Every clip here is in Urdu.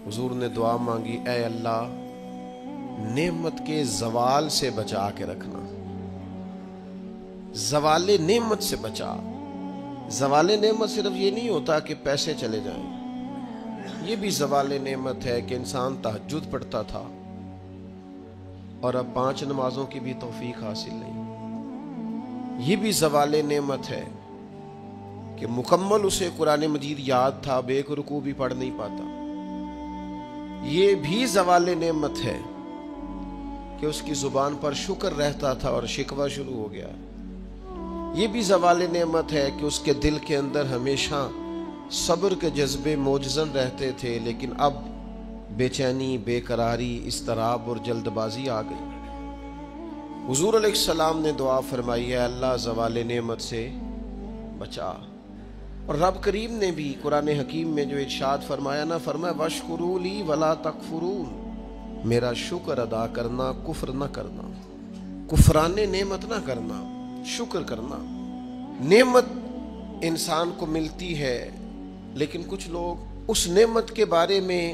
حضور نے دعا مانگی، اے اللہ نعمت کے زوال سے بچا کے رکھنا، زوال نعمت سے بچا۔ زوال نعمت صرف یہ نہیں ہوتا کہ پیسے چلے جائیں، یہ بھی زوال نعمت ہے کہ انسان تہجد پڑھتا تھا اور اب 5 نمازوں کی بھی توفیق حاصل نہیں۔ یہ بھی زوال نعمت ہے کہ مکمل اسے قرآن مجید یاد تھا، اب ایک رکوع بھی پڑھ نہیں پاتا۔ یہ بھی زوال نعمت ہے کہ اس کی زبان پر شکر رہتا تھا اور شکوہ شروع ہو گیا۔ یہ بھی زوال نعمت ہے کہ اس کے دل کے اندر ہمیشہ صبر کے جذبے موجزن رہتے تھے، لیکن اب بے چینی، بے قراری، اضطراب اور جلد بازی آ گئی۔ حضور علیہ السلام نے دعا فرمائی، ہے اللہ زوال نعمت سے بچا۔ اور رب کریم نے بھی قرآن حکیم میں جو ارشاد فرمایا نا، فرمایا وَاشْكُرُوا لِي وَلَا تَكْفُرُونَ، میرا شکر ادا کرنا، کفر نہ کرنا، کفران نعمت نہ کرنا، شکر کرنا۔ نعمت انسان کو ملتی ہے، لیکن کچھ لوگ اس نعمت کے بارے میں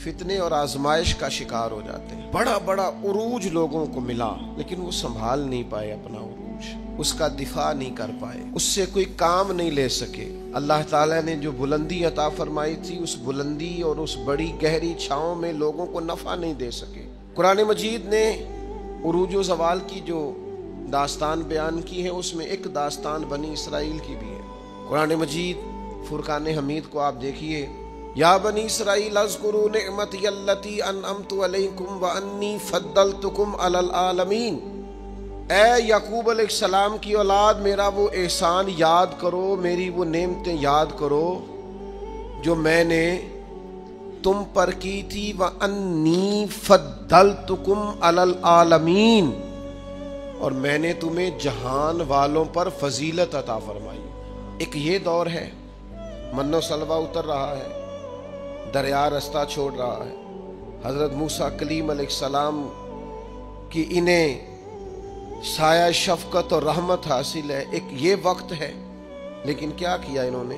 فتنے اور آزمائش کا شکار ہو جاتے ہیں۔ بڑا بڑا عروج لوگوں کو ملا، لیکن وہ سنبھال نہیں پائے اپنا عروج، اس کا دفاع نہیں کر پائے، اس سے کوئی کام نہیں لے سکے۔ اللہ تعالیٰ نے جو بلندی عطا فرمائی تھی، اس بلندی اور اس بڑی گہری چھاؤں میں لوگوں کو نفع نہیں دے سکے۔ قرآن مجید نے عروج و زوال کی جو داستان بیان کی ہے، اس میں ایک داستان بنی اسرائیل کی بھی ہے۔ قرآن مجید فرقان حمید کو آپ دیکھیے، یا بنی اسرائیل اذکروا نعمتی التی انعمت علیکم وانی فضلتکم علی العالمین، اے یعقوب علیہ السلام کی اولاد، میرا وہ احسان یاد کرو، میری وہ نعمتیں یاد کرو جو میں نے تم پر کی تھی، وانی فضلتکم علی العالمین، اور میں نے تمہیں جہان والوں پر فضیلت عطا فرمائی۔ ایک یہ دور ہے، من و سلوہ اتر رہا ہے، دریا رستہ چھوڑ رہا ہے، حضرت موسیٰ کلیم علیہ السلام کی انہیں سایہ شفقت اور رحمت حاصل ہے، ایک یہ وقت ہے، لیکن کیا کیا انہوں نے؟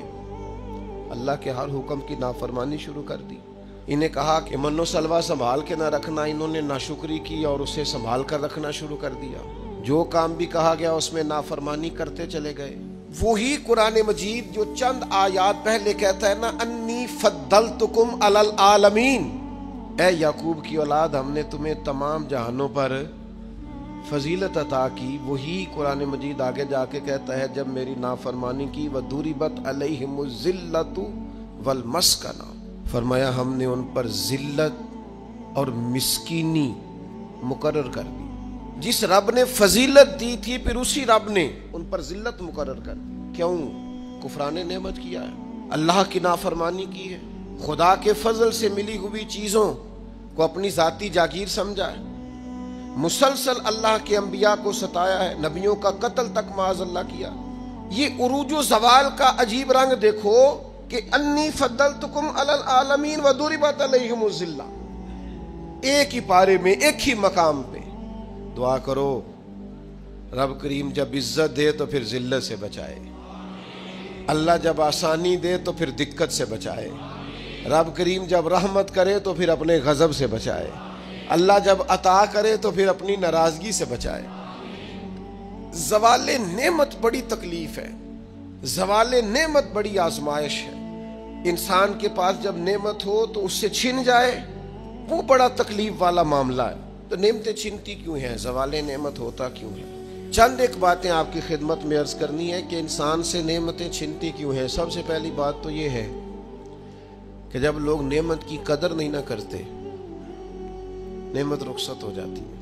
اللہ کے ہر حکم کی نافرمانی شروع کر دی۔ انہیں کہا کہ من و سلوہ سنبھال کے نہ رکھنا، انہوں نے ناشکری کی اور اسے سنبھال کر رکھنا شروع کر دیا۔ جو کام بھی کہا گیا اس میں نافرمانی کرتے چلے گئے۔ وہی قرآن مجید جو چند آیات پہلے کہتا ہے نا، انی فضلتکم علی العالمین، اے یعقوب کی اولاد، ہم نے تمہیں تمام جہانوں پر فضیلت عطا کی، وہی قرآن مجید آگے جا کے کہتا ہے جب میری نافرمانی کی، وَضُرِبَتْ عَلَيْهِمُ الذِّلَّةُ وَالْمَسْكَنَةُ، فرمایا ہم نے ان پر ذلت اور مسکینی مقرر کر دی۔ جس رب نے فضیلت دی تھی، پھر اسی رب نے ان پر ذلت مقرر کر دی۔ کیوں؟ کفران نعمت کیا ہے، اللہ کی نافرمانی کی ہے، خدا کے فضل سے ملی ہوئی چیزوں کو اپنی ذاتی جاگیر سمجھا ہے، مسلسل اللہ کے انبیاء کو ستایا ہے، نبیوں کا قتل تک معاذ اللہ کیا۔ یہ عروج و زوال کا عجیب رنگ دیکھو کہ انی فضلتکم علی العالمین وضربت علیہم الذلہ، ایک ہی پارے میں، ایک ہی مقام پہ۔ دعا کرو رب کریم جب عزت دے تو پھر ذلت سے بچائے، اللہ جب آسانی دے تو پھر دقت سے بچائے، رب کریم جب رحمت کرے تو پھر اپنے غضب سے بچائے، اللہ جب عطا کرے تو پھر اپنی ناراضگی سے بچائے۔ زوال نعمت بڑی تکلیف ہے، زوال نعمت بڑی آزمائش ہے۔ انسان کے پاس جب نعمت ہو تو اس سے چھن جائے، وہ بڑا تکلیف والا معاملہ ہے۔ تو نعمتیں چھنتی کیوں ہیں؟ زوال نعمت ہوتا کیوں ہے؟ چند ایک باتیں آپ کی خدمت میں عرض کرنی ہے کہ انسان سے نعمتیں چھنتی کیوں ہیں۔ سب سے پہلی بات تو یہ ہے کہ جب لوگ نعمت کی قدر نہیں نہ کرتے، نعمت رخصت ہو جاتی ہے۔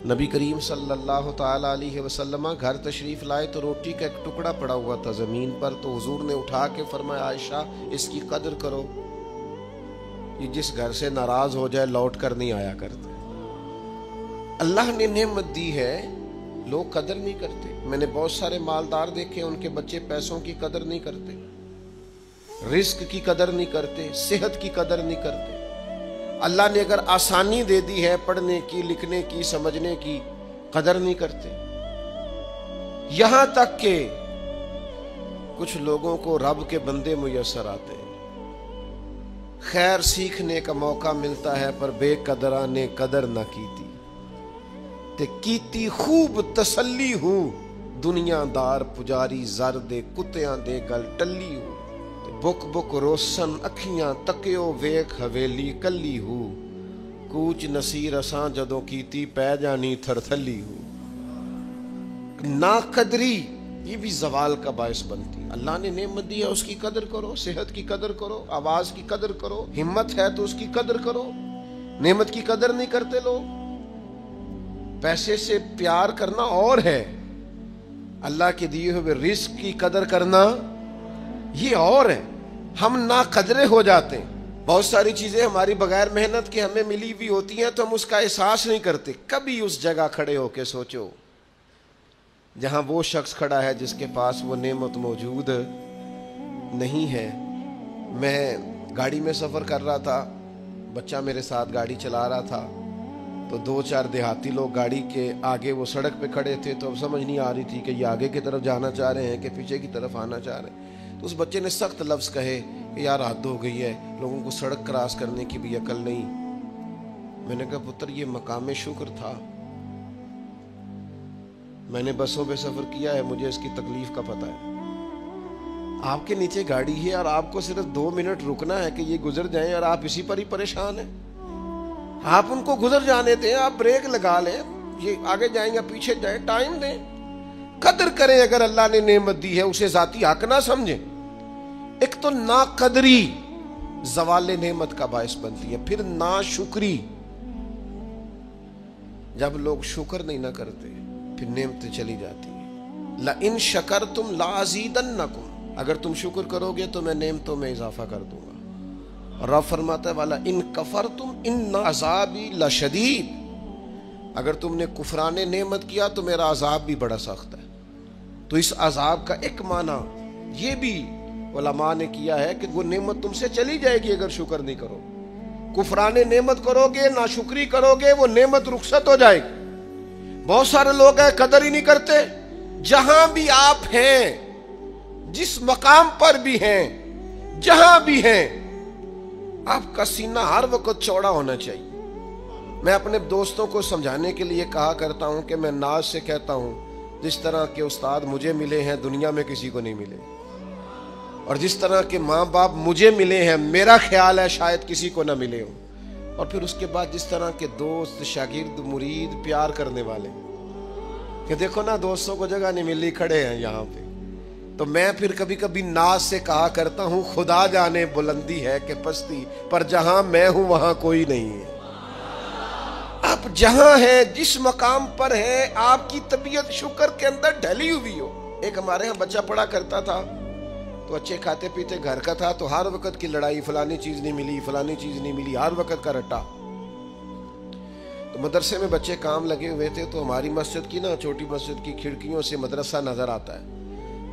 نبی کریم صلی اللہ تعالی علیہ وسلم گھر تشریف لائے تو روٹی کا ایک ٹکڑا پڑا ہوا تھا زمین پر، تو حضور نے اٹھا کے فرمایا عائشہ اس کی قدر کرو، یہ جس گھر سے ناراض ہو جائے لوٹ کر نہیں آیا کرتے۔ اللہ نے نعمت دی ہے، لوگ قدر نہیں کرتے۔ میں نے بہت سارے مالدار دیکھے، ان کے بچے پیسوں کی قدر نہیں کرتے، رزق کی قدر نہیں کرتے، صحت کی قدر نہیں کرتے۔ اللہ نے اگر آسانی دے دی ہے پڑھنے کی، لکھنے کی، سمجھنے کی، قدر نہیں کرتے۔ یہاں تک کہ کچھ لوگوں کو رب کے بندے میسر آتے ہیں، خیر سیکھنے کا موقع ملتا ہے پر بے قدرہ نے قدر نہ کیتی تے کیتی خوب تسلی ہوں دنیا دار پجاری زر دے کتیاں دے گل ٹلی ہوں تے بک بک روسن اکھیاں تکیو ویکھ حویلی کلی ہوں کوچ نصیر اساں جدوں کیتی پہ جانی تھر تھلی ہوں ناقدری یہ بھی زوال کا باعث بنتی. اللہ نے نعمت دی ہے اس کی قدر کرو, صحت کی قدر کرو, آواز کی قدر کرو, ہمت ہے تو اس کی قدر کرو. نعمت کی قدر نہیں کرتے لوگ. پیسے سے پیار کرنا اور ہے, اللہ کے دیے ہوئے رزق کی قدر کرنا یہ اور ہے. ہم ناقدرے ہو جاتے ہیں. بہت ساری چیزیں ہماری بغیر محنت کے ہمیں ملی ہوئی ہوتی ہیں تو ہم اس کا احساس نہیں کرتے. کبھی اس جگہ کھڑے ہو کے سوچو جہاں وہ شخص کھڑا ہے جس کے پاس وہ نعمت موجود نہیں ہے. میں گاڑی میں سفر کر رہا تھا, بچہ میرے ساتھ گاڑی چلا رہا تھا, تو 2-4 دیہاتی لوگ گاڑی کے آگے وہ سڑک پہ کھڑے تھے, تو اب سمجھ نہیں آ رہی تھی کہ یہ آگے کی طرف جانا چاہ رہے ہیں کہ پیچھے کی طرف آنا چاہ رہے ہیں. تو اس بچے نے سخت لفظ کہے کہ یار حد ہو گئی ہے, لوگوں کو سڑک کراس کرنے کی بھی عقل نہیں. میں نے کہا پتر یہ مقام شکر تھا, میں نے بسوں پہ سفر کیا ہے, مجھے اس کی تکلیف کا پتہ ہے. آپ کے نیچے گاڑی ہے اور آپ کو صرف 2 منٹ رکنا ہے کہ یہ گزر جائیں اور آپ اسی پر ہی پریشان ہیں. آپ ان کو گزر جانے دیں, آپ بریک لگا لیں, یہ آگے جائیں یا پیچھے جائیں, ٹائم دیں, قدر کریں. اگر اللہ نے نعمت دی ہے اسے ذاتی حق نہ سمجھیں. ایک تو ناقدری زوال نعمت کا باعث بنتی ہے, پھر ناشکری. جب لوگ شکر نہیں نہ کرتے پھر نعمتیں چلی جاتی ہیں. لَإِن شَكَرْتُمْ لَأَزِيدَنَّكُمْ, اگر تم شکر کرو گے تو میں نعمتوں میں اضافہ کر دوں گا. اور رب فرماتا ہے والا ان کفرتم ان عذابی لشدید, اگر تم نے کفران نعمت کیا تو میرا عذاب بھی بڑا سخت ہے. تو اس عذاب کا ایک معنی یہ بھی علماء نے کیا ہے کہ وہ نعمت تم سے چلی جائے گی اگر شکر نہیں کرو. کفران نعمت کرو گے, ناشکری کرو گے, وہ نعمت رخصت ہو جائے گی. بہت سارے لوگ ہیں قدر ہی نہیں کرتے. جہاں بھی آپ ہیں, جس مقام پر بھی ہیں, جہاں بھی ہیں, آپ کا سینہ ہر وقت چوڑا ہونا چاہیے. میں اپنے دوستوں کو سمجھانے کے لیے کہا کرتا ہوں کہ میں ناز سے کہتا ہوں جس طرح کے استاد مجھے ملے ہیں دنیا میں کسی کو نہیں ملے, اور جس طرح کے ماں باپ مجھے ملے ہیں میرا خیال ہے شاید کسی کو نہ ملے ہوں. اور پھر اس کے بعد جس طرح کے دوست, شاگرد, مرید, پیار کرنے والے, کہ دیکھو نا دوستوں کو جگہ نہیں ملی, کھڑے ہیں یہاں پہ. تو میں پھر کبھی کبھی ناز سے کہا کرتا ہوں خدا جانے بلندی ہے کہ پستی, پر جہاں میں ہوں وہاں کوئی نہیں ہے. آپ جہاں ہیں, جس مقام پر ہیں, آپ کی طبیعت شکر کے اندر ڈھلی ہوئی ہو. ایک ہمارے ہاں بچہ پڑھا کرتا تھا, تو اچھے کھاتے پیتے گھر کا تھا, تو ہر وقت کی لڑائی, فلانی چیز نہیں ملی, فلانی چیز نہیں ملی, ہر وقت کا رٹا. تو مدرسے میں بچے کام لگے ہوئے تھے, تو ہماری مسجد کی نا, چھوٹی مسجد کی کھڑکیوں سے مدرسہ نظر آتا ہے.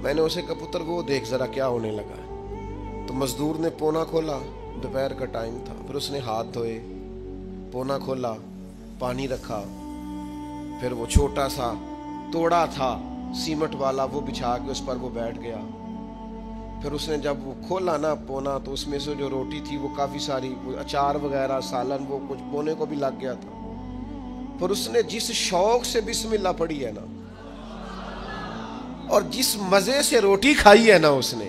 میں نے اسے کہا پتر وہ دیکھ ذرا کیا ہونے لگا ہے. تو مزدور نے پونا کھولا, دوپہر کا ٹائم تھا, پھر اس نے ہاتھ دھوئے, پونا کھولا, پانی رکھا, پھر وہ چھوٹا سا توڑا تھا سیمٹ والا وہ بچھا کے اس پر وہ بیٹھ گیا. پھر اس نے جب وہ کھولا نا پونا, تو اس میں سے جو روٹی تھی وہ کافی ساری, اچار وغیرہ, سالن, وہ کچھ پونے کو بھی لگ گیا تھا. پھر اس نے جس شوق سے بسم اللہ پڑھی ہے نا, اور جس مزے سے روٹی کھائی ہے نا اس نے,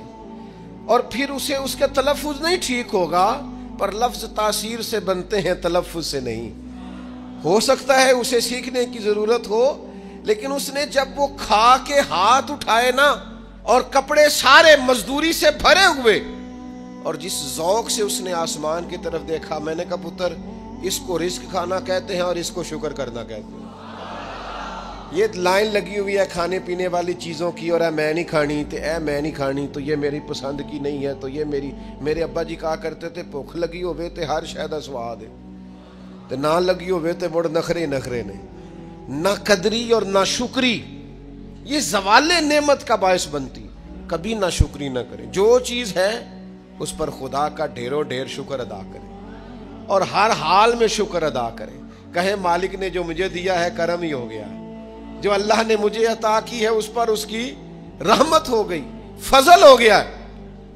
اور پھر اسے اس کا تلفظ نہیں ٹھیک ہوگا, پر لفظ تاثیر سے بنتے ہیں, تلفظ سے نہیں. ہو سکتا ہے اسے سیکھنے کی ضرورت ہو, لیکن اس نے جب وہ کھا کے ہاتھ اٹھائے نا, اور کپڑے سارے مزدوری سے بھرے ہوئے, اور جس ذوق سے اس نے آسمان کی طرف دیکھا, میں نے کہا پتر اس کو رزق کھانا کہتے ہیں اور اس کو شکر کرنا کہتے ہیں. یہ لائن لگی ہوئی ہے کھانے پینے والی چیزوں کی, اور اے میں نہیں کھانی, تو اے میں نہیں کھانی, تو یہ میری پسند کی نہیں ہے, تو یہ میرے ابا جی کہا کرتے تھے بھوک لگی ہوئے تے ہر شے دا سواد ہے, تے نہ لگی ہوئے تے مڑ نخرے نے. نہ قدری اور نہ شکری یہ زوال نعمت کا باعث بنتی. کبھی نہ شکری نہ کریں. جو چیز ہے اس پر خدا کا ڈھیروں ڈھیر شکر ادا کریں, اور ہر حال میں شکر ادا کریں. کہیں مالک نے جو مجھے دیا ہے کرم ہی ہو گیا, جو اللہ نے مجھے عطا کی ہے اس پر اس کی رحمت ہو گئی, فضل ہو گیا.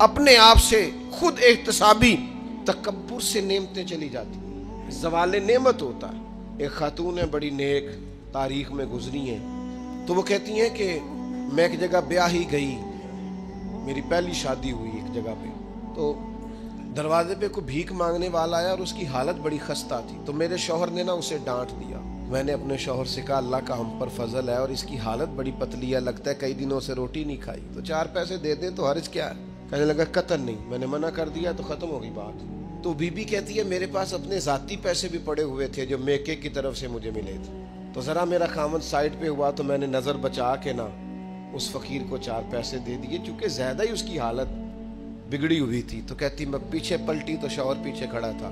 اپنے آپ سے خود احتسابی تکبر سے نعمتیں چلی جاتی ہیں. زوال نعمت ہوتا ہے. ایک خاتون ہے بڑی نیک، تاریخ میں گزری ہیں، تو وہ کہتی ہیں کہ میں ایک جگہ بیاہ ہی گئی، میری پہلی شادی ہوئی ایک جگہ پہ، تو دروازے پہ کوئی بھیک مانگنے والا آیا اور اس کی حالت بڑی خستہ تھی. تو میرے شوہر نے نا اسے ڈانٹ دیا. میں نے اپنے شوہر سے کہا اللہ کا ہم پر فضل ہے اور اس کی حالت بڑی پتلی ہے، لگتا ہے کئی دنوں سے روٹی نہیں کھائی، تو 4 پیسے دے دیں تو حرج کیا ہے. کہنے لگا قطن نہیں. میں نے منع کر دیا تو ختم ہو گئی بات. تو بی بی کہتی ہے میرے پاس اپنے ذاتی پیسے بھی پڑے ہوئے تھے جو میکے کی طرف سے مجھے ملے تھے، تو ذرا میرا خامد سائڈ پہ ہوا تو میں نے نظر بچا کے نا اس فقیر کو 4 پیسے دے دیے، چونکہ زیادہ ہی اس کی حالت بگڑی ہوئی تھی. تو کہتی میں پیچھے پلٹی تو شوہر پیچھے کھڑا تھا،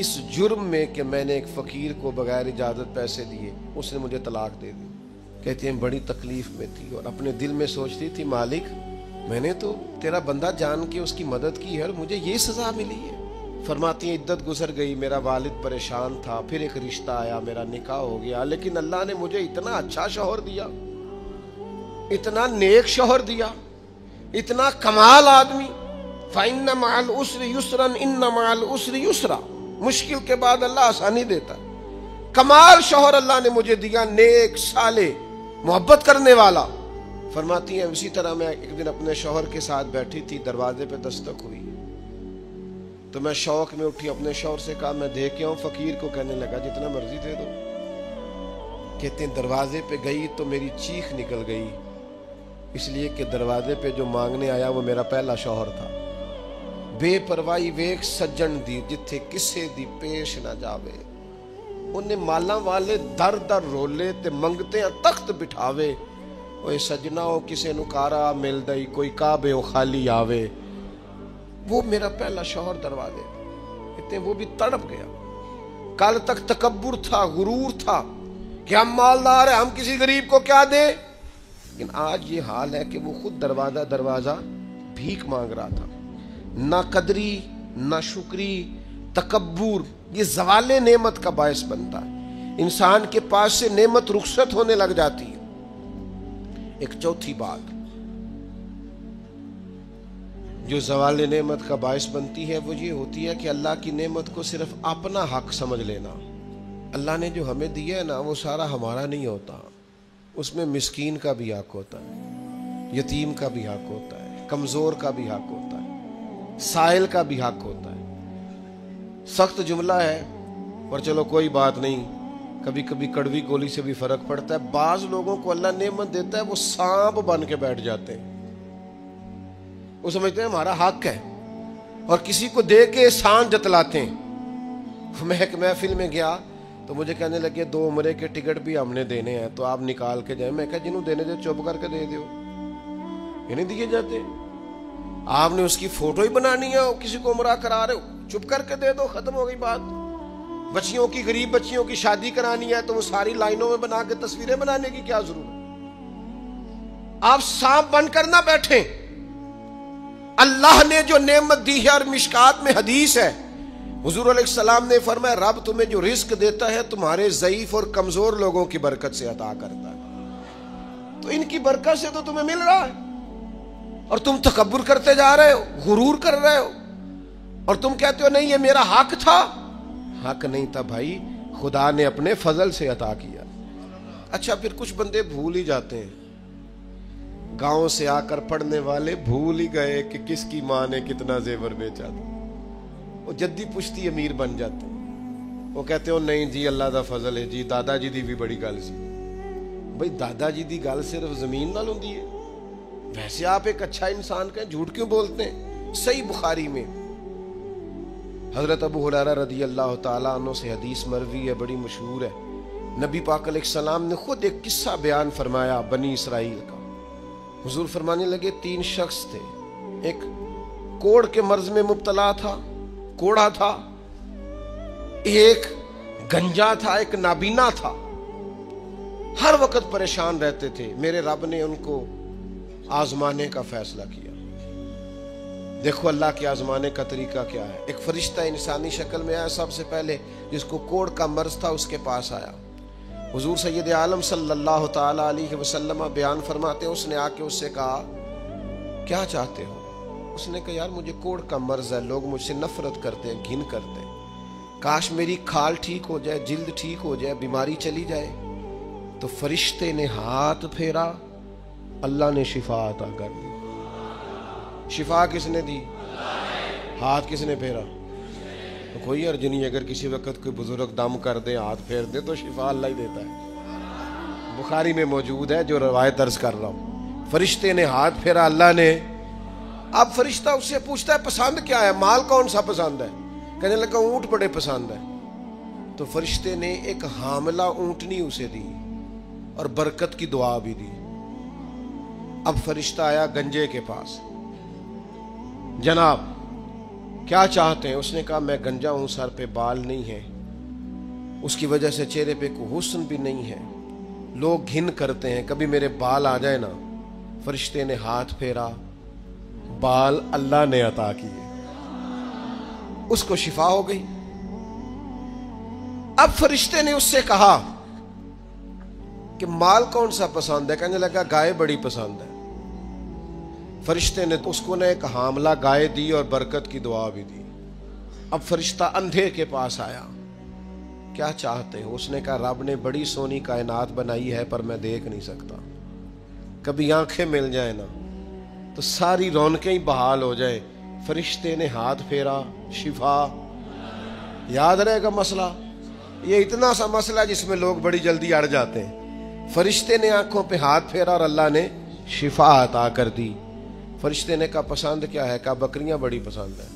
اس جرم میں کہ میں نے ایک فقیر کو بغیر اجازت پیسے دیے اس نے مجھے طلاق دے دی. کہتی ہیں بڑی تکلیف میں تھی اور اپنے دل میں سوچتی تھی مالک میں نے تو تیرا بندہ جان کے اس کی مدد کی ہے اور مجھے یہ سزا ملی ہے. فرماتی ہیں عدت گزر گئی، میرا والد پریشان تھا، پھر ایک رشتہ آیا، میرا نکاح ہو گیا، لیکن اللہ نے مجھے اتنا اچھا شوہر دیا، اتنا نیک شوہر دیا، اتنا کمال آدمی. فَإِنَّ مَعَ الْعُسْرِ يُسْرًا إِنَّ مَعَ الْعُسْرِ يُسْرًا. مشکل کے بعد اللہ آسانی دیتا ہے. کمال شوہر اللہ نے مجھے دیا، نیک، صالح، محبت کرنے والا. فرماتی ہیں اسی طرح میں ایک دن اپنے شوہر کے ساتھ بیٹھی تھی، دروازے پہ دستک ہوئی تو میں شوق میں اٹھی، اپنے شوہر سے کہا میں دے کے آؤں فقیر کو. کہنے لگا جتنا مرضی دے دو. کہتے ہیں دروازے پہ گئی تو میری چیخ نکل گئی، اس لیے کہ دروازے پہ جو مانگنے آیا وہ میرا پہلا شوہر تھا. بے پرواہی ویک سجن دی جتھے کسے دی پیش نہ جاوے، انہیں مالاں والے در در رولے تے منگتے ہیں تخت بٹھاوے. اوے سجنا او کسے نو کارا مل دئی، کوئی کعبے او خالی آوے. وہ میرا پہلا شوہر دروازے کہتے ہیں وہ بھی تڑپ گیا. کل تک تکبر تھا، غرور تھا کہ ہم مالدار ہیں، ہم کسی غریب کو کیا دیں، لیکن آج یہ حال ہے کہ وہ خود دروازہ دروازہ بھیک مانگ رہا تھا. نہ قدری، نہ شکری، تکبر یہ زوال نعمت کا باعث بنتا ہے. انسان کے پاس سے نعمت رخصت ہونے لگ جاتی ہے. ایک چوتھی بات جو زوال نعمت کا باعث بنتی ہے وہ یہ ہوتی ہے کہ اللہ کی نعمت کو صرف اپنا حق سمجھ لینا. اللہ نے جو ہمیں دیا ہے نا وہ سارا ہمارا نہیں ہوتا، اس میں مسکین کا بھی حق ہوتا ہے، یتیم کا بھی حق ہوتا ہے، کمزور کا بھی حق ہوتا ہے، سائل کا بھی حق ہوتا ہے. سخت جملہ ہے اور چلو کوئی بات نہیں، کبھی کبھی کڑوی گولی سے بھی فرق پڑتا ہے. بعض لوگوں کو اللہ نعمت دیتا ہے وہ سانپ بن کے بیٹھ جاتے ہیں، وہ سمجھتے ہیں ہمارا حق ہے اور کسی کو دے کے احسان جتلاتے ہیں. میں ایک محفل میں گیا تو مجھے کہنے لگے 2 عمرے کے ٹکٹ بھی ہم نے دینے ہیں تو آپ نکال کے جائیں. میں کہا جنہوں دینے دے چپ کر کے دے دیو، یہ نہیں دیے جاتے. آپ نے اس کی فوٹو ہی بنانی ہے، کسی کو عمرہ کرا رہے ہو چپ کر کے دے دو، ختم ہو گئی بات. بچیوں کی، غریب بچیوں کی شادی کرانی ہے تو وہ ساری لائنوں میں بنا کے تصویریں بنانے کی کیا ضرورت. آپ سانپ بن کر نہ بیٹھیں. اللہ نے جو نعمت دی ہے، اور مشکات میں حدیث ہے حضور علیہ السلام نے فرمایا رب تمہیں جو رزق دیتا ہے تمہارے ضعیف اور کمزور لوگوں کی برکت سے عطا کرتا ہے. تو ان کی برکت سے تو تمہیں مل رہا ہے اور تم تکبر کرتے جا رہے ہو، غرور کر رہے ہو، اور تم کہتے ہو نہیں یہ میرا حق تھا. حق نہیں تھا بھائی، خدا نے اپنے فضل سے عطا کیا. اچھا پھر کچھ بندے بھول ہی جاتے ہیں، گاؤں سے آ کر پڑھنے والے بھول ہی گئے کہ کس کی ماں نے کتنا زیور بیچا تھا. وہ جدی پشتی امیر بن جاتے ہیں. وہ کہتے ہو نہیں جی اللہ دا فضل ہے جی، دادا جی دی بھی بڑی گل سی. بھائی دادا جی دی گل صرف زمین نال ہوندی ہے؟ ویسے آپ ایک اچھا انسان کہیں، جھوٹ کیوں بولتے ہیں؟ صحیح بخاری میں حضرت ابو ہریرہ رضی اللہ تعالیٰ عنہ سے حدیث مروی ہے، بڑی مشہور ہے. نبی پاک علیہ السلام نے خود ایک قصہ بیان فرمایا بنی اسرائیل کا. حضور فرمانے لگے 3 شخص تھے، ایک کوڑ کے مرض میں مبتلا تھا، کوڑا تھا، ایک گنجا تھا، ایک نابینا تھا، ہر وقت پریشان رہتے تھے. میرے رب نے ان کو آزمانے کا فیصلہ کیا. دیکھو اللہ کے آزمانے کا طریقہ کیا ہے. ایک فرشتہ انسانی شکل میں آیا، سب سے پہلے جس کو کوڑ کا مرض تھا اس کے پاس آیا. حضور سید عالم صلی اللہ تعالی علیہ وسلم بیان فرماتے ہیں اس نے آ کے اس سے کہا کیا چاہتے ہو؟ اس نے کہا یار مجھے کوڑ کا مرض ہے, لوگ مجھ سے نفرت کرتے ہیں, گھن کرتے ہیں, کاش میری کھال ٹھیک ہو جائے, جلد ٹھیک ہو جائے, بیماری چلی جائے. تو فرشتے نے ہاتھ پھیرا, اللہ نے شفا عطا کر دی. شفا کس نے دی؟ ہاتھ کس نے پھیرا؟ تو کوئی عرض نہیں, اگر کسی وقت کوئی بزرگ دم کر دے, ہاتھ پھیر دے, تو شفا اللہ ہی دیتا ہے. بخاری میں موجود ہے جو روایت عرض کر رہا ہوں. فرشتے نے ہاتھ پھیرا, اللہ نے. اب فرشتہ اس سے پوچھتا ہے پسند کیا ہے, مال کون سا پسند ہے؟ کہنے لگا اونٹ بڑے پسند ہے. تو فرشتے نے ایک حاملہ اونٹنی اسے دی اور برکت کی دعا بھی دی. اب فرشتہ آیا گنجے کے پاس, جناب کیا چاہتے ہیں؟ اس نے کہا میں گنجا ہوں, سر پہ بال نہیں ہے, اس کی وجہ سے چہرے پہ کوئی حسن بھی نہیں ہے, لوگ گھن کرتے ہیں, کبھی میرے بال آ جائے نا. فرشتے نے ہاتھ پھیرا, بال اللہ نے عطا کیے, اس کو شفا ہو گئی. اب فرشتے نے اس سے کہا کہ مال کون سا پسند ہے؟ کہنے لگا گائے بڑی پسند ہے. فرشتے نے اس کو ایک حاملہ گائے دی اور برکت کی دعا بھی دی. اب فرشتہ اندھے کے پاس آیا, کیا چاہتے ہو؟ اس نے کہا رب نے بڑی سونی کائنات بنائی ہے پر میں دیکھ نہیں سکتا, کبھی آنکھیں مل جائیں نا تو ساری رونقیں ہی بحال ہو جائیں. فرشتے نے ہاتھ پھیرا, شفا. یاد رہے گا مسئلہ, یہ اتنا سا مسئلہ جس میں لوگ بڑی جلدی اڑ جاتے ہیں. فرشتے نے آنکھوں پہ ہاتھ پھیرا اور اللہ نے شفا عطا کر دی. فرشتے نے کہا پسند کیا ہے؟ کہا بکریاں بڑی پسند ہے.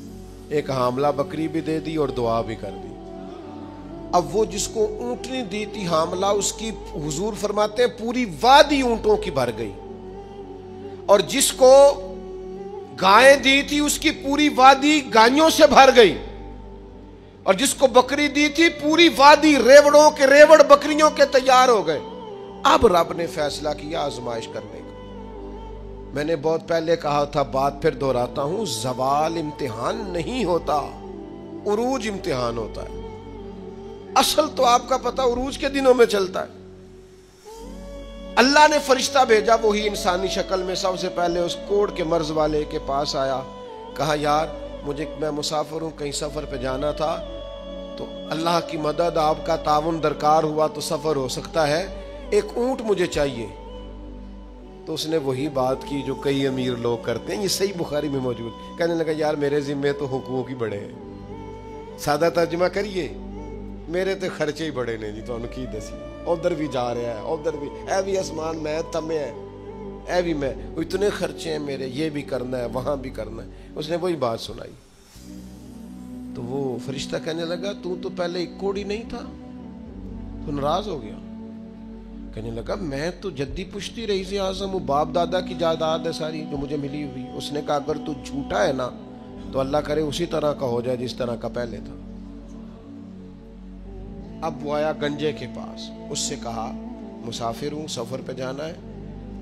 ایک حاملہ بکری بھی دے دی اور دعا بھی کر دی. اب وہ جس کو اونٹنی دی تھی حاملہ, اس کی حضور فرماتے ہیں پوری وادی اونٹوں کی بھر گئی, اور جس کو گائیں دی تھی اس کی پوری وادی گائیوں سے بھر گئی, اور جس کو بکری دی تھی پوری وادی ریوڑوں کے ریوڑ بکریوں کے تیار ہو گئے. اب رب نے فیصلہ کیا آزمائش کرنے کا. میں نے بہت پہلے کہا تھا, بات پھر دہراتا ہوں, زوال امتحان نہیں ہوتا, عروج امتحان ہوتا ہے. اصل تو آپ کا پتہ عروج کے دنوں میں چلتا ہے. اللہ نے فرشتہ بھیجا, وہی انسانی شکل میں, سب سے پہلے اس کوڑ کے مرض والے کے پاس آیا. کہا یار میں مسافر ہوں, کہیں سفر پہ جانا تھا, تو اللہ کی مدد, آپ کا تعاون درکار ہوا تو سفر ہو سکتا ہے, ایک اونٹ مجھے چاہیے. تو اس نے وہی بات کی جو کئی امیر لوگ کرتے ہیں, یہ صحیح بخاری میں موجود. کہنے لگا یار میرے ذمے تو حقوق ہی بڑے ہیں. سادہ ترجمہ کریے, میرے تو خرچے ہی بڑے نے جی, تو ان کی دسی ادھر بھی جا رہا ہے, ادھر بھی, اے بھی آسمان میں تمے ہے, اے بھی میں, اتنے خرچے ہیں میرے, یہ بھی کرنا ہے, وہاں بھی کرنا ہے. اس نے وہی بات سنائی. تو وہ فرشتہ کہنے لگا تو پہلے ایک کوڑی نہیں تھا, تو ناراض ہو گیا. کہنے لگا میں تو جدی پشتی رئیس اعظم ہوں, باپ دادا کی جائیداد ہے ساری جو مجھے ملی ہوئی. اس نے کہا اگر تو جھوٹا ہے نا تو اللہ کرے اسی طرح کا ہو جائے جس طرح کا پہلے تھا. اب وہ آیا گنجے کے پاس, اس سے کہا مسافر ہوں, سفر پہ جانا ہے,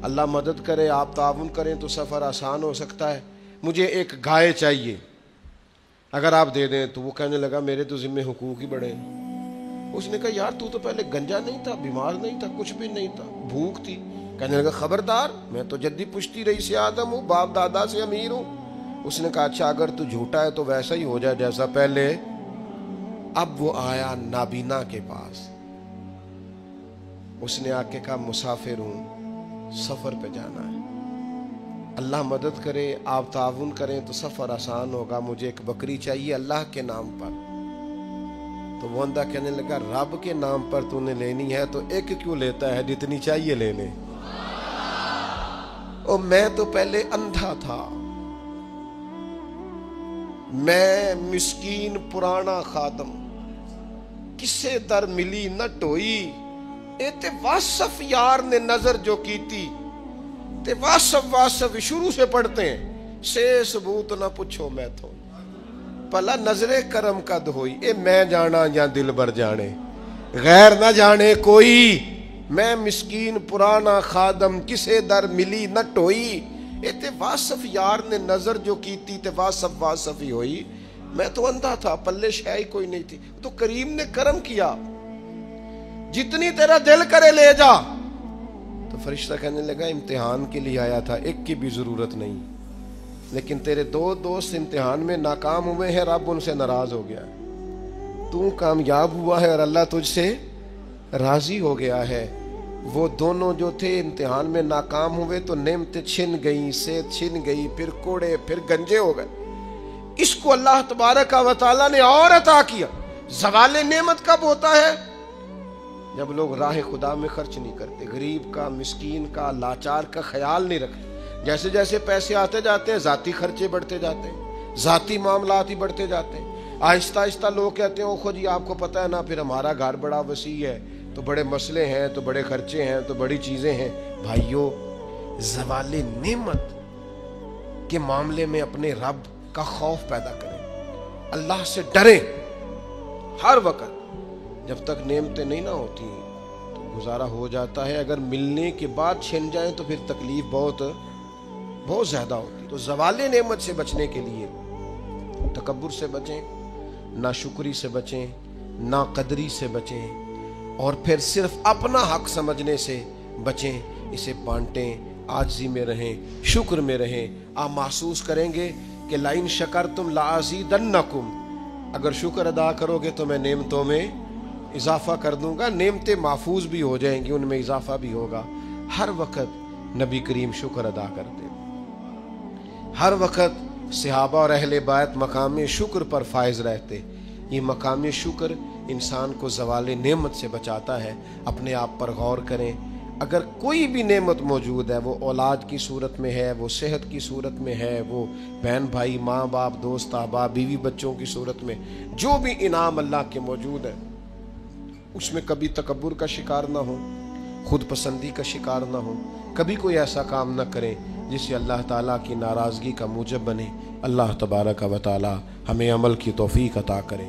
اللہ مدد کرے, آپ تعاون کریں تو سفر آسان ہو سکتا ہے, مجھے ایک گائے چاہیے, اگر آپ دے دیں تو. وہ کہنے لگا میرے تو ذمے حقوق ہی بڑے ہیں. اس نے کہا یار تو پہلے گنجا نہیں تھا, بیمار نہیں تھا, کچھ بھی نہیں تھا, بھوک تھی. کہنے لگا خبردار, میں تو جدی پشتی رئیس اعظم ہوں, باپ دادا سے امیر ہوں. اس نے کہا اچھا اگر تو جھوٹا ہے تو ویسا ہی ہو جائے جیسا پہلے. اب وہ آیا نابینا کے پاس, اس نے آ کے کہا مسافر ہوں, سفر پہ جانا ہے, اللہ مدد کرے, آپ تعاون کریں تو سفر آسان ہوگا, مجھے ایک بکری چاہیے اللہ کے نام پر. تو وہ اندھا کہنے لگا رب کے نام پر تو نے لینی ہے تو ایک کیوں لیتا ہے, جتنی چاہیے لے لے. اور میں تو پہلے اندھا تھا, میں مسکین پرانا خادم, کسے در ملی نہ ٹوئی, اے تے واصف یار نے نظر جو کی تھی. تے واصف شروع سے پڑھتے ہیں, سے ثبوت نہ پوچھو میں تو, پلا نظر کرم قد ہوئی, اے میں جانا یا دل بر جانے, غیر نہ جانے کوئی. میں مسکین پرانا خادم, کسے در ملی نہ ٹوئی, اے تے واصف یار نے نظر جو کی تھی, تے واصف ہی ہوئی. میں تو اندھا تھا, پلے شے ہی کوئی نہیں تھی, تو کریم نے کرم کیا, جتنی تیرا دل کرے لے جا. تو فرشتہ کہنے لگا امتحان کے لیے آیا تھا, ایک کی بھی ضرورت نہیں, لیکن تیرے دو دوست امتحان میں ناکام ہوئے ہیں، رب ان سے ناراض ہو گیا ہے، تو کامیاب ہوا ہے اور اللہ تجھ سے راضی ہو گیا ہے۔ وہ دونوں جو تھے امتحان میں ناکام ہوئے تو نعمتیں چھن گئیں، صحت چھن گئی، پھر کوڑے، پھر گنجے ہو گئے۔ اس کو اللہ تبارک و تعالیٰ نے اور عطا کیا۔ زوال نعمت کب ہوتا ہے؟ جب لوگ راہ خدا میں خرچ نہیں کرتے، غریب کا، مسکین کا، لاچار کا خیال نہیں رکھتے۔ جیسے جیسے پیسے آتے جاتے ہیں ذاتی خرچے بڑھتے جاتے ہیں، ذاتی معاملات ہی بڑھتے جاتے ہیں۔ آہستہ آہستہ لوگ کہتے ہیں اوہ جی آپ کو پتہ ہے نا، پھر ہمارا گھر بڑا وسیع ہے تو بڑے مسئلے ہیں، تو بڑے خرچے ہیں، تو بڑی چیزیں ہیں۔ بھائیو، زوال نعمت کے معاملے میں اپنے رب کا خوف پیدا کریں، اللہ سے ڈریں ہر وقت۔ جب تک نعمتیں نہیں نہ ہوتی تو گزارا ہو جاتا ہے، اگر ملنے کے بعد چھن جائیں تو پھر تکلیف بہت زیادہ ہوتی۔ تو زوال نعمت سے بچنے کے لیے تکبر سے بچیں، ناشکری سے بچیں، ناقدری سے بچیں، اور پھر صرف اپنا حق سمجھنے سے بچیں۔ اسے بانٹیں، عاجزی میں رہیں، شکر میں رہیں۔ آپ محسوس کریں گے کہ لَئِن شَكَرْتُمْ لَأَزِيدَنَّكُمْ، اگر شکر ادا کرو گے تو میں نعمتوں میں اضافہ کر دوں گا، نعمتیں محفوظ بھی ہو جائیں گی، ان میں اضافہ بھی ہوگا۔ ہر وقت نبی کریم شکر ادا کرتے، ہر وقت صحابہ اور اہل بیت مقام شکر پر فائز رہتے۔ یہ مقام شکر انسان کو زوال نعمت سے بچاتا ہے۔ اپنے آپ پر غور کریں، اگر کوئی بھی نعمت موجود ہے، وہ اولاد کی صورت میں ہے، وہ صحت کی صورت میں ہے، وہ بہن بھائی، ماں باپ، دوست احباب، بیوی بچوں کی صورت میں، جو بھی انعام اللہ کے موجود ہے، اس میں کبھی تکبر کا شکار نہ ہو، خود پسندی کا شکار نہ ہو، کبھی کوئی ایسا کام نہ کریں جس سے اللہ تعالیٰ کی ناراضگی کا موجب بنے۔ اللہ تبارک و تعالیٰ ہمیں عمل کی توفیق عطا کرے۔